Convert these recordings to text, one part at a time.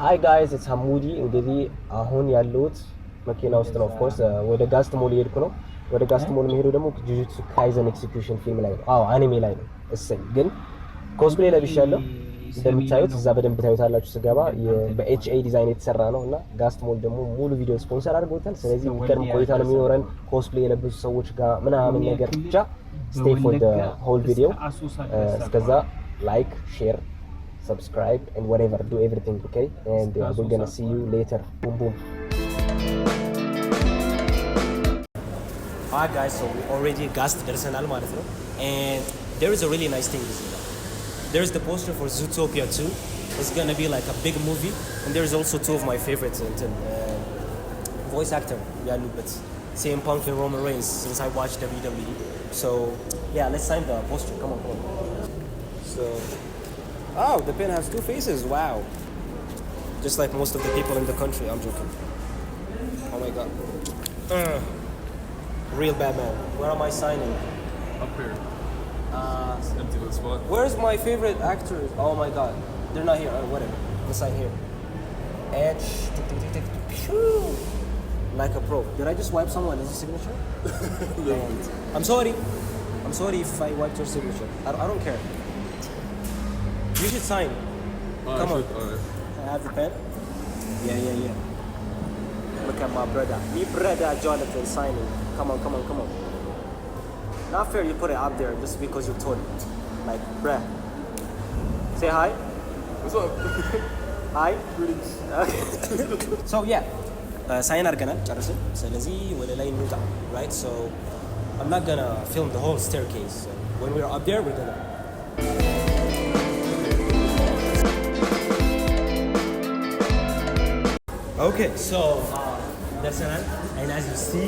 Hi guys, it's Hamoudi. እንግዲህ አሁን ያለሁት መኪና ውስጥ ነው። ኦፍ ኮርስ ወደ ጋስት ሞል እየሄድኩ ነው። ወደ ጋስት ሞል የሚሄደው ደግሞ ጁጁትሱ ካይዘን ኤክሲኪዩሽን ፊልም ላይ ነው። አዎ አኒሜ ላይ ነው። እሰይ ግን ኮስፕሌይ ለብሻለሁ። እንደምታዩት እዛ በደንብ ታዩታላችሁ ስገባ በኤችኤ ዲዛይን የተሰራ ነው እና ጋስት ሞል ደግሞ ሙሉ ቪዲዮ ስፖንሰር አድርጎታል። ስለዚህ የሚገርም ቆይታ ነው የሚኖረን ኮስፕሌይ የለበሱ ሰዎች ጋር ምናምን ነገር ብቻ stay for the whole video. እስከዛ ላይክ ሼር subscribe and whatever, do everything, okay? And we're gonna see you later. Boom boom. Alright guys, so we already gassed ደርሰናል ማለት ነው. And there is a really nice thing this year. There is the poster for Zootopia 2. It's gonna be like a big movie, and there is also two of my favorites voice actor ያሉበት CM Punk and Roman Reigns since I watched WWE. So yeah, let's sign the poster. Come on. So oh, the pen has two faces. Wow. Just like most of the people in the country. I'm joking. Oh my god. Real Batman. Where am I signing? Up here. Empty little spot. Where's my favorite actors? Oh my god. They're not here. Whatever. Let's sign here. Edge. Like a pro. Did I just wipe someone else's signature? I'm sorry. I'm sorry if I wiped your signature. I don't care. You should sign. Come on. I have the pen. Yeah. Look at my brother. Me brother Jonathan signing. Come on. Not fair you put it up there just because you're tall. Like, bruh. Say hi. What's up? Hi. Greetings. So yeah. Sign አድርገናል ጨርስን ስለዚህ ወደ ላይ እንውጣ right so I'm not gonna film the whole staircase so when we're up there we're gonna okay so ደርሰናል and as you see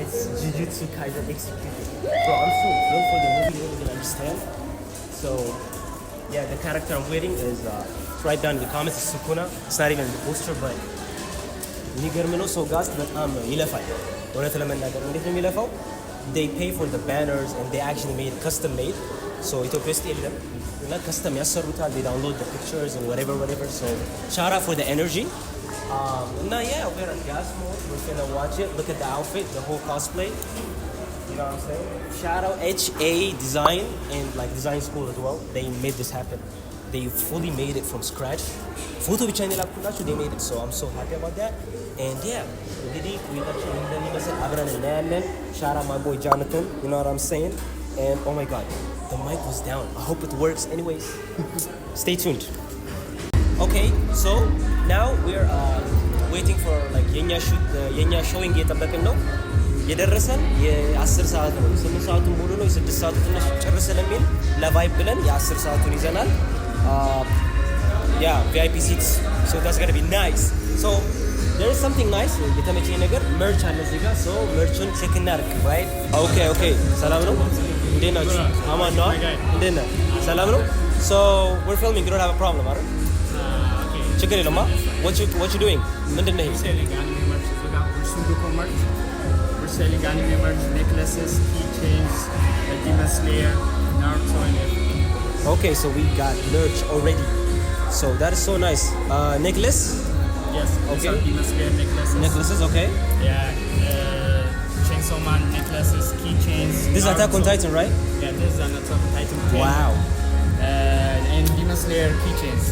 it's Jujutsu Kaisen executed so I'm so thrilled for the movie you can understand so yeah the character I'm waiting is right down in the comments it's Sukuna it's not even in the poster but የሚገርም ነው ሰው ጋስት በጣም ይለፋል እውነት ለመናገር እንዴት ነው የሚለፋው they pay for the banners and they actually made custom made so ኢትዮጵያ ውስጥ የለም እና custom ያሰሩታል they download the pictures and whatever so shout out for the energy and yeah we're at gas mode we're gonna watch it look at the outfit the whole cosplay you know what I'm saying shout out HA design and like design school as well they made this happen they fully made it from scratch photo ብቻ ነው ላኩላችሁ they made it so I'm so happy about that and yeah እንግዲህ ቆይታችን እንደሚመስል አብረን እናያለን ሻራ my boy Jonathan you know what I'm saying and oh my god the mic was down I hope it works anyways stay tuned okay so now we're waiting for like የኛ showing እየጠበቅን ነው የደረሰን የ10 ሰዓት ነው 8 ሰዓቱን ሙሉ ነው የ6 ሰዓቱ ትንሽ ጨርሰ ስለሚል ለቫይብ ብለን የ10 ሰዓቱን ይዘናል yeah VIP seats so that's going to be nice so there is something nice የተመቸኝ ነገር merch አለ እዚህ ጋር so merchን check እናድርግ right okay ሰላም ነው እንዴት ናችሁ አማን ነው እንዴት ነህ ሰላም ነው so we're filming you don't have a problem አይደል okay ችግር የለውም what you doing ምንድን ነው ይሄ selling anime merch Sunduko merch we're selling anime merch necklaces keychains Demon Slayer Naruto and everything okay so we got merch already so that is so nice necklace yes okay Demon Slayer necklaces okay yeah Chainsaw Man necklaces keychains this is Attack on Titan right yeah this is an Attack on Titan wow and Demon Slayer keychains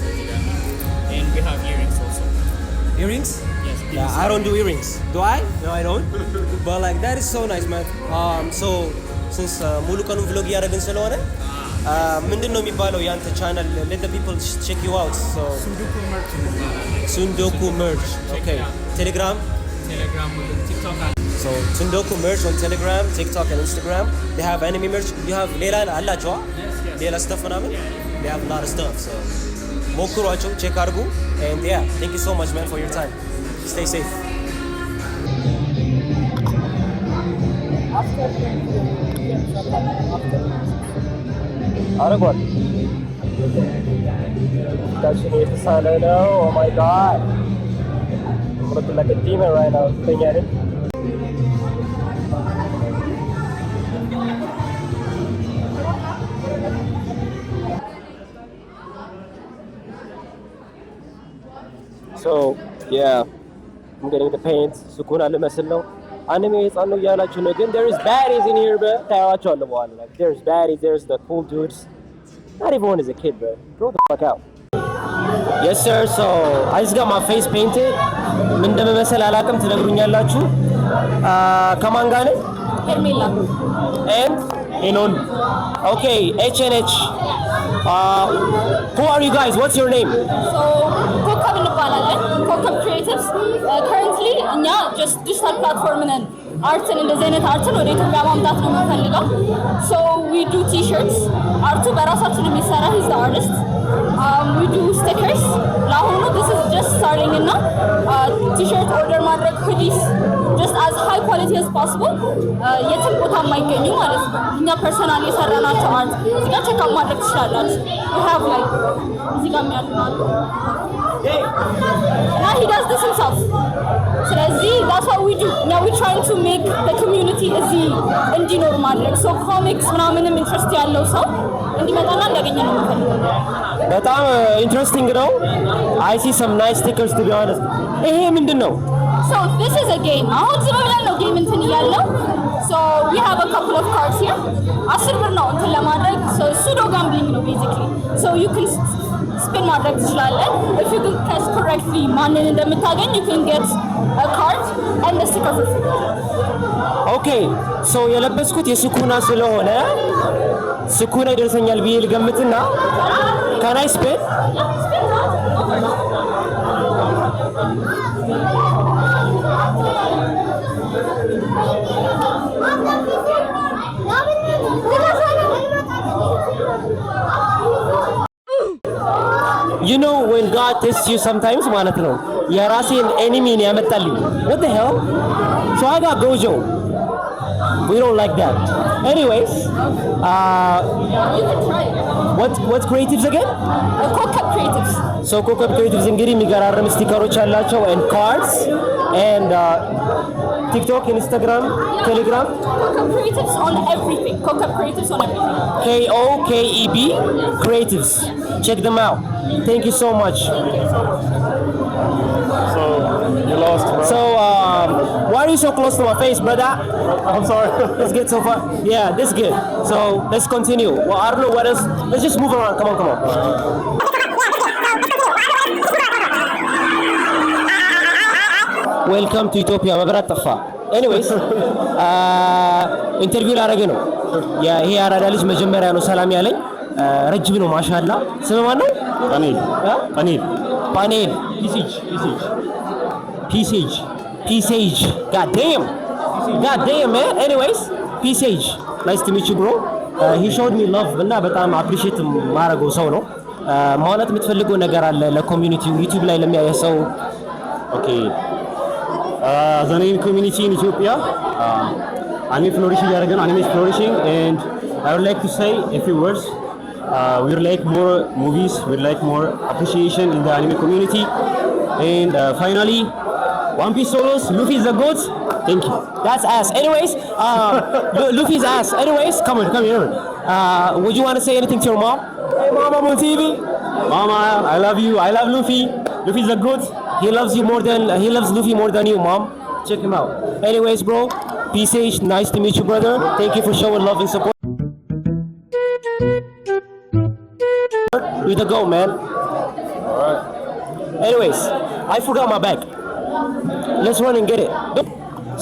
and we have earrings also earrings yes yeah I don't do earrings do I no I don't but like that is so nice man so since ሙሉ ቀኑ vlog ያደረግን ስለሆነ ምንድነው የሚባለው ያንተ ቻናል let the people check you out so Sundoku merch okay Telegram TikTok so Sundoku merch on Telegram TikTok and Instagram they have anime merch you have ሌላ አላችሁ ሌላ stuff ምናምን they have a lot of stuff so ሞክሯቸው check አድርጉ and yeah thank you so much man for your time stay safe አረጓል ታችን የተሳለ ነው oh my god I'm looking like a demon right now thinking at it So yeah, I'm getting the paint. Sukuna ልመስል ነው አንሜ ህፃን ነው እያላችሁ ነው ግን there is baddies in here bro ታያዋቸዋለሁ በኋላ like there's baddies, there's the cool dudes. Not everyone is a kid bro. Grow the fuck out. Yes sir, so I just got my face painted. ምን እንደምመስል አላውቅም ትነግሩኛላችሁ። ከማን ጋር ነኝ? ሄርሜላ and Enon. Okay, H&H. Who are you guys? What's your name? So, ኮከብ እንባላለን። ኮከብ ክሪኤቲቭስ currently እኛ just digital platform ነን። አርትን እንደዚህ አይነት አርትን ወደ ኢትዮጵያ ማምጣት ነው የምንፈልገው። So we do t-shirts. አርቱ በራሳችን የሚሰራ he's the artist. We do stickers. ለአሁኑ this is just starting እና t-shirt order ማድረግ hoodies just as high quality as possible የትም ቦታ የማይገኙ ማለት ነው። እኛ ፐርሰናል የሰራናቸው አርት እዚህ ጋር ቼክ አውት ማድረግ ትችላላችሁ። we have like እዚህ ጋር የሚያልማሉ እና he does this himself. ስለዚህ that's what we do. Now we trying to make the community እዚህ እንዲኖር ማድረግ so comics ምናምንም ኢንትረስት ያለው ሰው እንዲመጣና እንዲያገኝ ነው የምፈልገው። በጣም ኢንትረስቲንግ ነው። I see some nice stickers to be honest. ይሄ ምንድን ነው? So this is a game. አሁን ዝም ብለን ነው ጌም እንትን እያለው so we have a couple of cards here. 10 ብር ነው እንትን ለማድረግ so pseudo gambling ነው basically. So you can spin ማድረግ ትችላለህ. If you can guess correctly ማንን እንደምታገኝ you can get a card and the sticker for free. Okay, so የለበስኩት የስኩና ስለሆነ ስኩና ይደርሰኛል ብዬ ልገምትና can I spin? You know when God tests you sometimes ማለት ነው የራሴን ኤኒሚን ያመጣልኝ what the hell so I got Gojo. We don't like that. Anyways, You can try it. what's creatives again? ኮከብ ክሪኤቲቭስ So ኮከብ creatives እንግዲህ የሚገራርም ስቲከሮች አላቸው and cards and TikTok, Instagram, Telegram. ኮከብ ክሪኤቲቭስ on everything. ኮከብ ክሪኤቲቭስ on everything. KOKEB Creatives. Check them out. Thank you so much. So you lost, bro. So why are you so close to my face, brother? I'm sorry. Let's get so far. Yeah, this is good. So let's continue. Well, I don't know what else. Let's just move around. Come on. Welcome to Ethiopia. መብራት ጠፋ። Anyways, ኢንተርቪው ላደርግ ነው። ይሄ አራዳ ልጅ መጀመሪያ ነው ሰላም ያለኝ። ረጅም ነው ማሻአላ። ስም ማን ነው? ፓኔል P-Sage. God damn man. Anyways, P-Sage. Nice to meet you bro. He showed me love እና በጣም appreciate ማረገው ሰው ነው። ማለት የምትፈልገው ነገር አለ ለኮሚኒቲው ዩቲዩብ ላይ ለሚያየ ሰው? Okay. The name community in Ethiopia, anime flourishing, anime is flourishing, and I would like to say a few words. We would like more movies, we would like more appreciation in the anime community, and finally, One Piece solos, Luffy is the GOAT. Thank you. That's ass. Anyways, Luffy's ass. Anyways, come here. Would you want to say anything to your mom? Hey mom, I'm on TV. Mama, I love you. I love Luffy. Luffy is the GOAT. He loves Luffy more than you, mom. Check him out. Anyways, bro, P-Sage, nice to meet you, brother. Thank you for showing love and support. You the go, man. Alright. Anyways, I forgot my bag. Let's run and get it.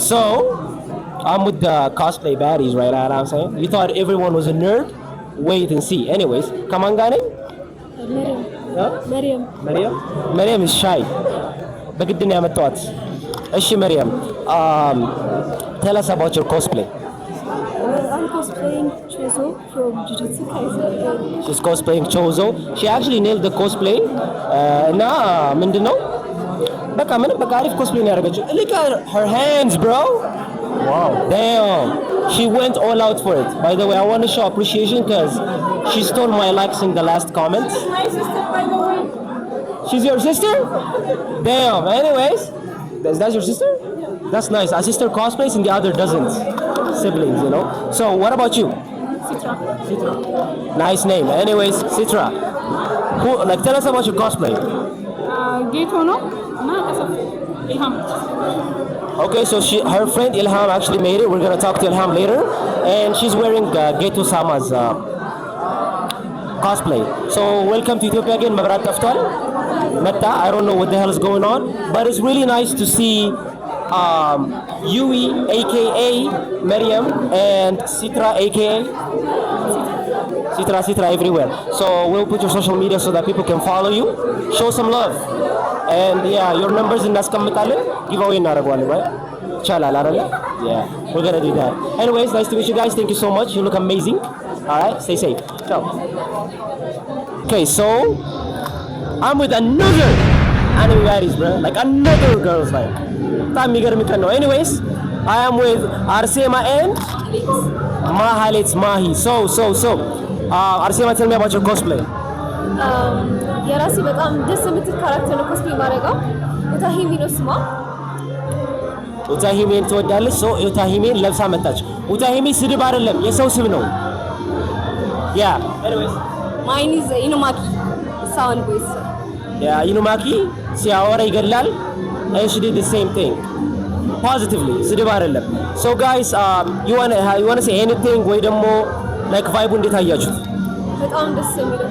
So, I'm with the cosplay baddies, right? Know what I'm saying? You thought everyone was a nerd? Wait and see. Anyways, come on, Gani. Mariam is shy. በግድ ነው ያመጣኋት። እሺ መሪያም, tell us about your cosplay. I'm cosplaying Chozo from Jujutsu Kaisen. She's cosplaying Chozo. She actually nailed the cosplay. እና ምንድነው በቃ አሪፍ ኮስፕሌይ ነው ያደረገችው። Look at her hands, bro. Wow. Damn. She went all out for it. By the way, I want to show appreciation because she stole my likes in the last comment. My sister, by the way. She's your sister? Damn. Anyways, that's your sister? That's nice. Our sister cosplays and the other doesn't. Siblings, you know. So, what about you? Citra. Nice name. Anyways, Citra. Tell us about your cosplay. ጌቶ ነው እና ከሰፍ ኢልሃም Okay, so her friend Ilham actually made it. We're gonna talk to Ilham later, and she's wearing Geto Sama's cosplay. So welcome to Ethiopia again, Mabrat Taftal. Metta, I don't know what the hell is going on, but it's really nice to see Yui, aka Maryam, and Sitra, aka Sitra everywhere. So we'll put your social media so that people can follow you. Show some love. And yeah, your numbers in Naskammetale, giveaway Naragwali, right? Chala, yeah, we're gonna do that. Anyways, nice to meet you guys. Thank you so much. You look amazing. Alright, stay safe. Ciao. Okay, so I'm with another anime baddies, bro. Like another girl's like. Anyways, I am with Arsema and Mahalit Mahi. So, Arsema, tell me about your cosplay. የራሴ በጣም ደስ የምትል ካራክተር ነው ኮስፕሌይ ማድረገው ኡታሂሚ ነው ስሟ ኡታሂሜን ትወዳለች ሶ ኡታሂሜን ለብሳ መጣች ኡታሂሜ ስድብ አይደለም የሰው ስም ነው ያ anyways ማይን ኢዝ ኢኑማኪ ሳውንድ ቮይስ ያ ኢኑማኪ ሲያወራ ይገላል and she did the same thing positively ስድብ አይደለም so guys you want to say anything ወይ ደግሞ like vibe እንዴት አያችሁት በጣም ደስ የሚለው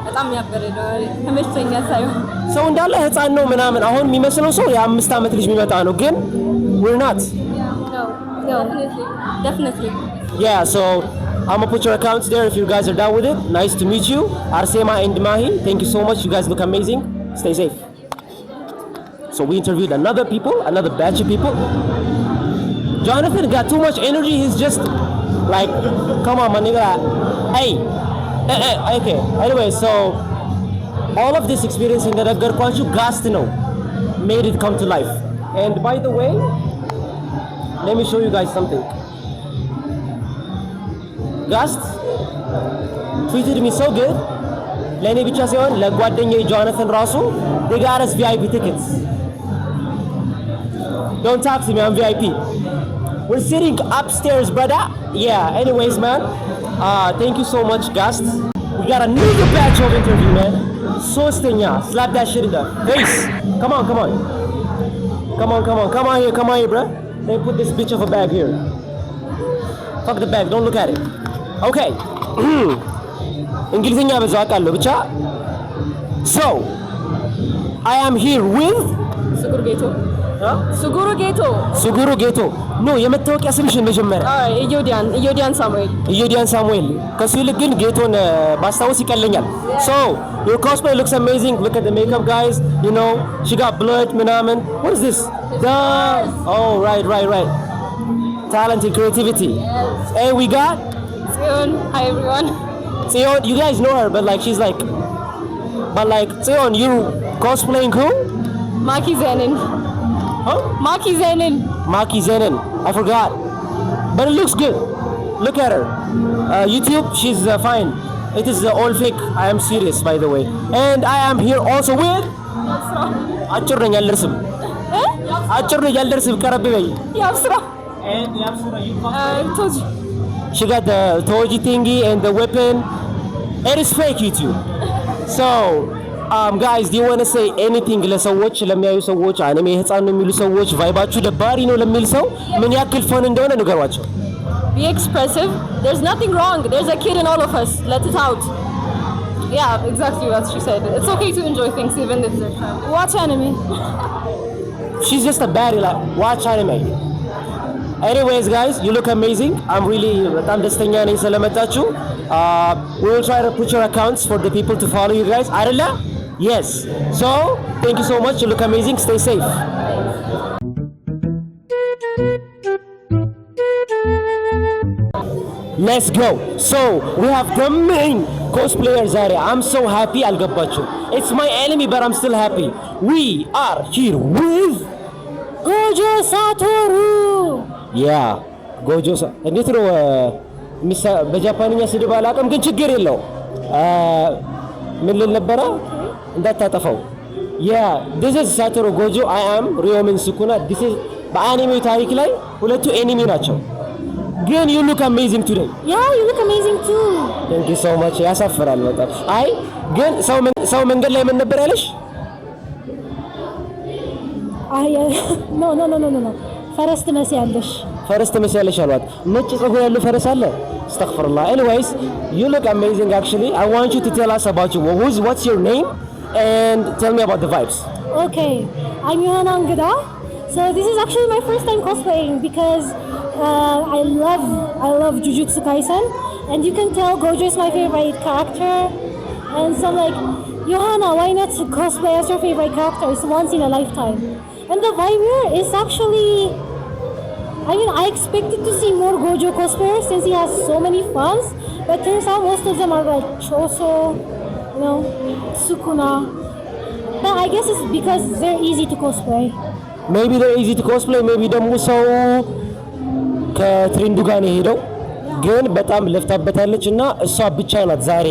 በጣም ያበረደው ተመችቶኛ ሳይሆን ሰው እንዳለ ህፃን ነው ምናምን አሁን የሚመስለው ሰው የ5 አመት ልጅ የሚመጣ ነው ግን we're not no definitely yeah so I'm gonna put your accounts there if you guys are down with it nice to meet you Arsema and Mahi thank you so much you guys look amazing stay safe so we interviewed another batch of people Jonathan got too much energy he's just like come on my nigga hey okay anyway so all of this experience in the Garkwachu Gast made it come to life and by the way let me show you guys something Gast treated me so good ለኔ ብቻ ሳይሆን ለጓደኛዬ Jonathan Rasu they got us VIP tickets don't talk to me I'm VIP we're sitting upstairs brother yeah anyways man thank you so much Gast we got another batch of interview man Sostenya slap that shit in the face come on here bro let me put this bitch of a bag here fuck the bag don't look at it okay እንግሊዝኛ በዛው አውቃለሁ ብቻ so I am here with ሱጉሩ ጌቶ ኖ የመታወቂያ ስምሽን መጀመሪያ ኢዮዲያን ሳሙኤል ከሱ ይልቅ ግን ጌቶን ባስታውስ ይቀለኛል so your cosplay looks amazing look at the makeup guys you know she got blood ምናምን what is this oh right talent and creativity and we got Sion hi everyone Sion you guys know her but like she's like Sion you cosplaying who Maki Zenin huh Maki Zenin I forgot but it looks good look at her YouTube she's fine it is all fake I am serious by the way and I am here also with አጭር ነኝ አልደርስም ቀረብ በይ ያብስራ and Yapsura you toji she got the Toji thingy and the weapon it is fake YouTube so guys do you want to say anything ለሰዎች ለሚያዩ ሰዎች አንሜ ህፃን ነው የሚሉ ሰዎች ቫይባችሁ ደባሪ ነው ለሚል ሰው ምን ያክል ፈን እንደሆነ ንገሯቸው be expressive there's nothing wrong there's a kid in all of us let it out yeah exactly what she said it's okay to enjoy things even if they're fun watch anime she's just a baddie like watch anime anyways guys you look amazing I'm really በጣም ደስተኛ ነኝ ስለመጣችሁ we will try to put your accounts for the people to follow you guys አይደለ yes so thank you so much you look amazing stay safe let's go so we have the main cosplayers ዛሬ I'm so happy አልገባችሁ it's my enemy but I'm still happy we are here with Gojo Satoru ያ ጎጆሳ እንዴት ነው በጃፓንኛ ስድብ አላውቅም ግን ችግር የለው ምን ልል ነበረ እንዳታጠፋው ያ this is Satoru Gojo I am Ryomen Sukuna this is በአኒሜው ታሪክ ላይ ሁለቱ ኤኒሚ ናቸው ግን you look amazing today yeah you look amazing too thank you so much ያሳፍራል በጣም አይ ግን ሰው መንገድ ላይ ምን ነበር ያለሽ? ኖ ፈረስ ትመስያለሽ። ፈረስ ትመስያለሽ አሏት። ነጭ ፀጉር ያለው ፈረስ አለ? አስተግፍሩላህ። Anyways, you look amazing actually. I want you to tell us about you. What's your name? And tell me about the vibes. Okay, I'm Johanna Angada. So this is actually my first time cosplaying because I love Jujutsu Kaisen, and you can tell Gojo is my favorite character. And so I'm like, Johanna, why not cosplay as your favorite character? It's once in a lifetime. And the vibe here is actually, I mean, I expected to see more Gojo cosplayers since he has so many fans, but turns out most of them are like Choso, you know, Sukuna. But I guess it's because they're easy to cosplay. Maybe they're easy to cosplay, maybe ደግሞ ሰው ከትሬንዱ ጋር ነው ሄደው ግን በጣም ለፍታበታለች እና እሷ ብቻ ናት ዛሬ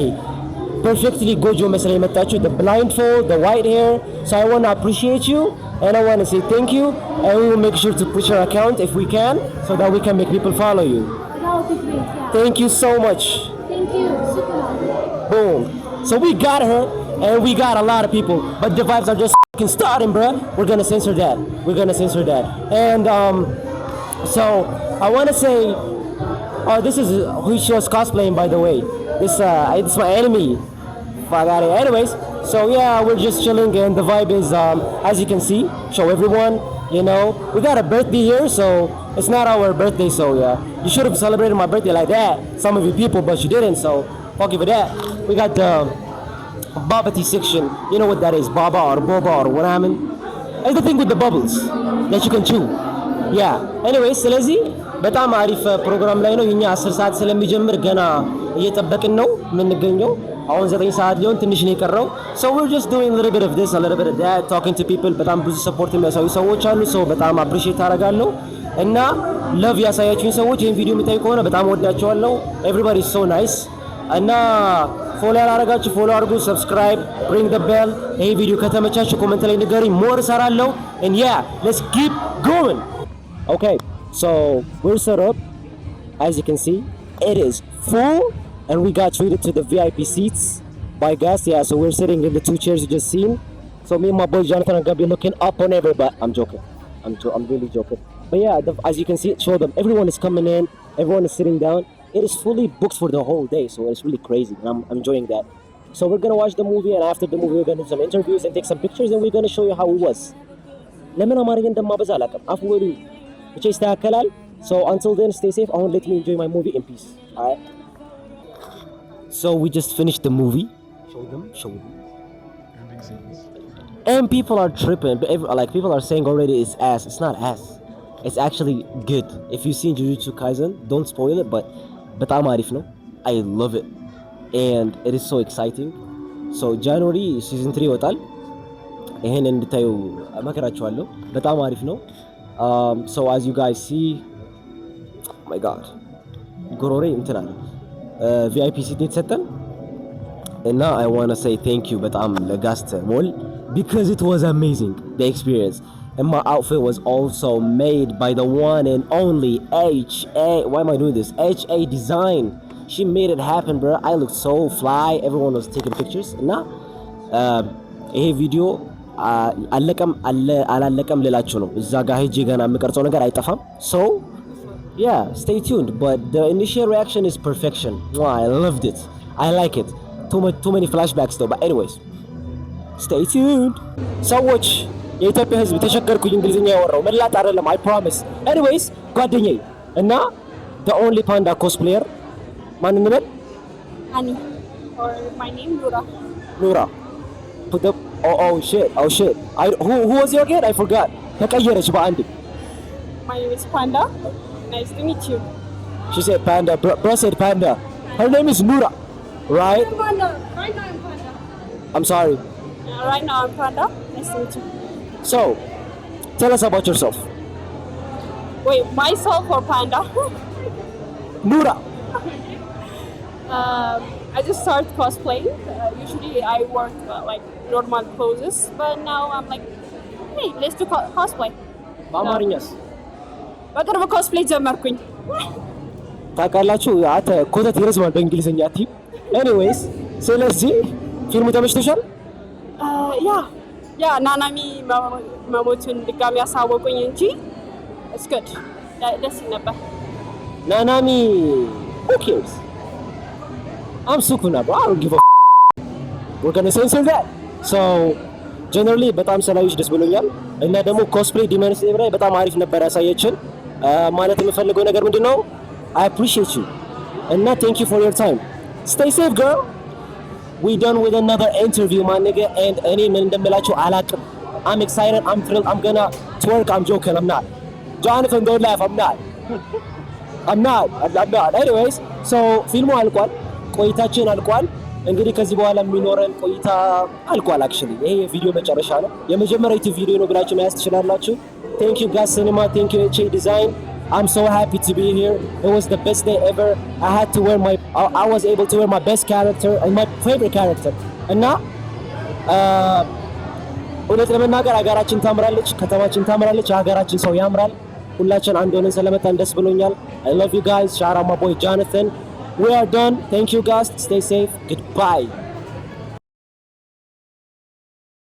perfectly ጎጆ መስላ የመጣችው the blindfold, the white hair. So I want to appreciate you and I want to say thank you, and we will make sure to push your account if we can so that we can make people follow you. That would be great, yeah. Thank you so much. Thank you, Sukuna. Boom. So we got her and we got a lot of people, but the vibes are just fucking starting, bruh. We're gonna censor that. And so I want to say, this is who she was cosplaying, by the way. This it's my enemy. Anyways, so yeah, we're just chilling and the vibe is as you can see, show everyone, you know, we got a birthday here, so it's not our birthday, so yeah, you should have celebrated my birthday like that, some of you people, but you didn't, so fuck you for that. We got the Baba tea section. You know what that is, Baba or Boba or what I mean. It's the thing with the bubbles that you can chew. Yeah. Anyways, ስለዚህ በጣም አሪፍ ፕሮግራም ላይ ነው። የኛ 10 ሰዓት ስለሚጀምር ገና እየጠበቅን ነው የምንገኘው። አሁን 9 ሰዓት ሊሆን ትንሽ ነው የቀረው። So we're just doing a little bit of this, a little bit of that, talking to people. በጣም ብዙ ሰፖርት የሚያሳዩ ሰዎች አሉ። ሰው በጣም አፕሪሺየት አደርጋለሁ እና ለቭ ያሳያችሁኝ ሰዎች ይሄን ቪዲዮ የምታዩ ከሆነ በጣም ወዳችኋለሁ። Everybody is so nice. እና ፎሎ ያላረጋችሁ ፎሎ አድርጉ፣ ሰብስክራይብ፣ ሪንግ ዘ ቤል። ይሄ ቪዲዮ ከተመቻችሁ ኮሜንት ላይ ንገሩኝ፣ ሞር እሰራለሁ። and yeah, let's keep going. Okay, so we're set up. As you can see, it is full and we got treated to the VIP seats by guests. Yeah, so we're sitting in the 2 chairs you just seen. So me and my boy Jonathan are gonna be looking up on everybody. I'm joking. I'm really joking. But yeah, as you can see, show them. Everyone is coming in. Everyone is sitting down. It is fully booked for the whole day, so it's really crazy. And I'm enjoying that. So we're gonna watch the movie, and after the movie, we're gonna do some interviews and take some pictures, and we're gonna show you how it was. ለምን አማርኛ እንደማበዛ አላውቅም። አፍ ወዱ ብቻ ይስተካከላል። So until then, stay safe. I want to let me enjoy my movie in peace. Alright. So we just finished the movie. Show them. And people are tripping. Like people are saying already it's ass. It's not ass. It's actually good. If you've seen Jujutsu Kaisen, don't spoil it. But በጣም አሪፍ ነው. I love it. And it is so exciting. So January season 3 ይወጣል. ይሄን እንድታዩ እመክራችኋለሁ። በጣም አሪፍ ነው. So as you guys see, oh my god, ጎሮሬ እንትን አለ VIP seat የተሰጠን እና I want to say thank you በጣም ለጋስት ሞል because it was amazing, the experience. And my outfit was also made by the one and only HA. Why am I doing this? HA Design. She made it happen, bro. I looked so fly. Everyone was taking pictures. Nah, ይሄ ቪዲዮ አላለቀም ልላችሁ ነው። እዛ ጋር ሄጄ ገና የምቀርጸው ነገር አይጠፋም። So yeah, stay tuned. But the initial reaction is perfection. Wow, I loved it. I like it. Too many flashbacks though. But anyways, stay tuned. ሰዎች የኢትዮጵያ ሕዝብ ተሸገርኩኝ እንግሊዝኛ ያወራው መላጥ አይደለም። I promise. Anyways, ጓደኛዬ እና the only panda cosplayer ማን እንበል? Ani, or my name Nura. Put the oh shit. Who was your again? I forgot. ተቀየረች በአንድ. My name is Panda. Nice to meet you. She said panda. Bro said panda. Her name is Nura, right? Panda. Right now I'm Panda. I'm sorry. Right now I'm Panda. Nice to meet you. So, tell us about yourself. Wait, myself or Panda? Nura. I just started cosplaying. Usually I work like normal poses, but now I'm like, hey, let's do cosplay. በአማርኛስ? በቅርብ ኮስፕሌይ ጀመርኩኝ። ታውቃላችሁ ኮተት ይረዝማል በእንግሊዝኛ ቲም። ኤኒዌይስ ስለዚህ ፊልሙ ተመችቶሻል? ያ ናናሚ መሞቱን ድጋሚ ያሳወቁኝ እንጂ it's good. ደስ ይል ነበር። ናናሚ who cares? I'm Sukuna, bro. I don't give a we're gonna censor that. So generally በጣም ስላዩሽ ደስ ብሎኛል እና ደግሞ ኮስፕሌይ ዲመን ስሌቭ ላይ በጣም አሪፍ ነበር ያሳየችን። ማለት የምፈልገው ነገር ምንድነው? I appreciate you and thank you for your time. Stay safe, girl. We done with another interview, my nigga, and እኔ ምን እንደምላችሁ አላቅም. I'm excited, I'm thrilled, I'm gonna twerk, I'm joking, I'm not. Jonathan, don't laugh, I'm not. Anyways, so ፊልሙ አልቋል፣ ቆይታችን አልቋል። እንግዲህ ከዚህ በኋላ የሚኖረን ቆይታ አልቋል። አክቹሊ ይሄ የቪዲዮ መጨረሻ ነው፣ የመጀመሪያው ዩቲዩብ ቪዲዮ ነው ብላችሁ መያዝ ትችላላችሁ። Thank you guys cinema, thank you HA Design. I'm so happy to be here. It was the best day ever. I was able to wear my best character and my favorite character. እና እውነት ለመናገር ሀገራችን ታምራለች፣ ከተማችን ታምራለች፣ ሀገራችን ሰው ያምራል። ሁላችን አንድ ሆነን ስለመጣን ደስ ብሎኛል። I love you guys. Shout out my boy Jonathan. We are done. Thank you guys. Stay safe. Goodbye.